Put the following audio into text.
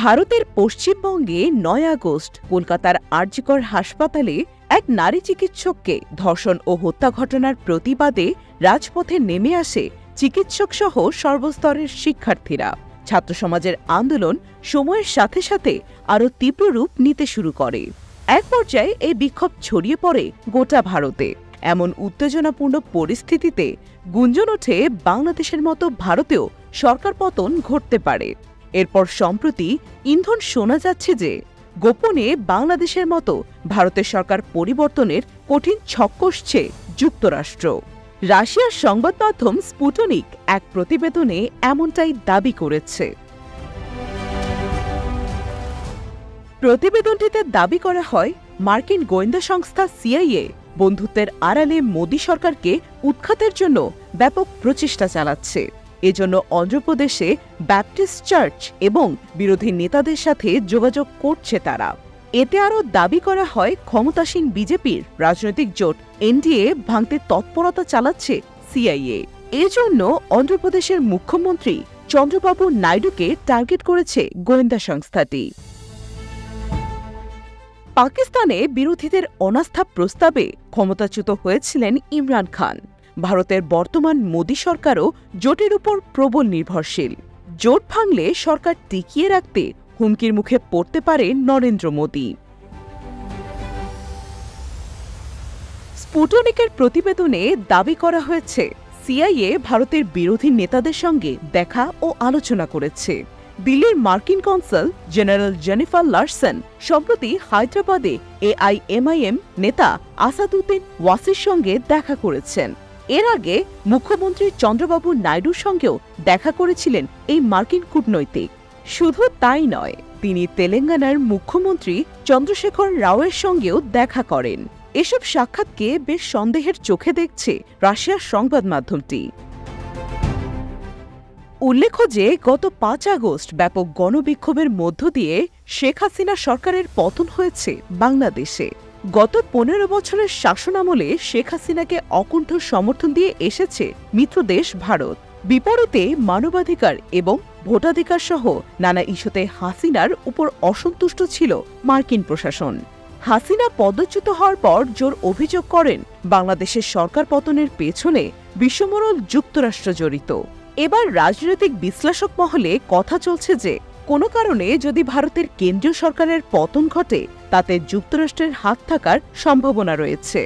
ভারতের পশ্চিমবঙ্গে ৯ আগস্ট কলকাতার আরজিকর হাসপাতালে এক নারী চিকিৎসককে ধর্ষণ ও হত্যা ঘটনার প্রতিবাদে রাজপথে নেমে আসে চিকিৎসকসহ সর্বস্তরের শিক্ষার্থীরা। ছাত্র সমাজের আন্দোলন সময়ের সাথে সাথে আরও তীব্র রূপ নিতে শুরু করে। এক পর্যায়ে এই বিক্ষোভ ছড়িয়ে পড়ে গোটা ভারতে। এমন উত্তেজনাপূর্ণ পরিস্থিতিতে গুঞ্জন ওঠে বাংলাদেশের মতো ভারতেও সরকার পতন ঘটতে পারে। এরপর সম্প্রতি ইন্ধন শোনা যাচ্ছে যে গোপনে বাংলাদেশের মতো ভারতের সরকার পরিবর্তনের কঠিন ছক কষছে যুক্তরাষ্ট্র। রাশিয়ার সংবাদ মাধ্যম স্পুটনিক এক প্রতিবেদনে এমনটাই দাবি করেছে। প্রতিবেদনটিতে দাবি করা হয়, মার্কিন গোয়েন্দা সংস্থা সিআইএ বন্ধুত্বের আড়ালে মোদী সরকারকে উৎখাতের জন্য ব্যাপক প্রচেষ্টা চালাচ্ছে। এজন্য অন্ধ্রপ্রদেশে ব্যাপটিস্ট চার্চ এবং বিরোধী নেতাদের সাথে যোগাযোগ করছে তারা। এতে আরও দাবি করা হয়, ক্ষমতাসীন বিজেপির রাজনৈতিক জোট এনডিএ ভাঙতে তৎপরতা চালাচ্ছে সিআইএ। এজন্য অন্ধ্রপ্রদেশের মুখ্যমন্ত্রী চন্দ্রবাবু নাইডুকে টার্গেট করেছে গোয়েন্দা সংস্থাটি। পাকিস্তানে বিরোধীদের অনাস্থা প্রস্তাবে ক্ষমতাচ্যুত হয়েছিলেন ইমরান খান। ভারতের বর্তমান মোদী সরকারও জোটের উপর প্রবল নির্ভরশীল। জোট ভাঙলে সরকার টিকিয়ে রাখতে হুমকির মুখে পড়তে পারে নরেন্দ্র মোদী। স্পুটনিকের প্রতিবেদনে দাবি করা হয়েছে, সিআইএ ভারতের বিরোধী নেতাদের সঙ্গে দেখা ও আলোচনা করেছে। দিল্লির মার্কিন কনসাল জেনারেল জেনিফার লারসন সম্প্রতি হায়দ্রাবাদে এআইএমআইএম নেতা আসাদুদ্দিন ওয়াসির সঙ্গে দেখা করেছেন। এর আগে মুখ্যমন্ত্রী চন্দ্রবাবু নাইডুর সঙ্গেও দেখা করেছিলেন এই মার্কিন কূটনৈতিক। শুধু তাই নয়, তিনি তেলেঙ্গানার মুখ্যমন্ত্রী চন্দ্রশেখর রাওয়ের সঙ্গেও দেখা করেন। এসব সাক্ষাৎকে বেশ সন্দেহের চোখে দেখছে রাশিয়ার সংবাদ মাধ্যমটি। উল্লেখ্য যে গত ৫ আগস্ট ব্যাপক গণবিক্ষোভের মধ্য দিয়ে শেখ হাসিনা সরকারের পতন হয়েছে বাংলাদেশে। গত ১৫ বছরের শাসনামলে শেখ হাসিনাকে অকুণ্ঠ সমর্থন দিয়ে এসেছে মিত্রদেশ ভারত। বিপরীতে মানবাধিকার এবং ভোটাধিকার সহ নানা ইস্যুতে হাসিনার উপর অসন্তুষ্ট ছিল মার্কিন প্রশাসন। হাসিনা পদচ্যুত হওয়ার পর জোর অভিযোগ করেন, বাংলাদেশের সরকার পতনের পেছনে বিশ্বমোড়ল যুক্তরাষ্ট্র জড়িত। এবার রাজনৈতিক বিশ্লেষক মহলে কথা চলছে যে কোনো কারণে যদি ভারতের কেন্দ্রীয় সরকারের পতন ঘটে, তাতে যুক্তরাষ্ট্রের হাত থাকার সম্ভাবনা রয়েছে।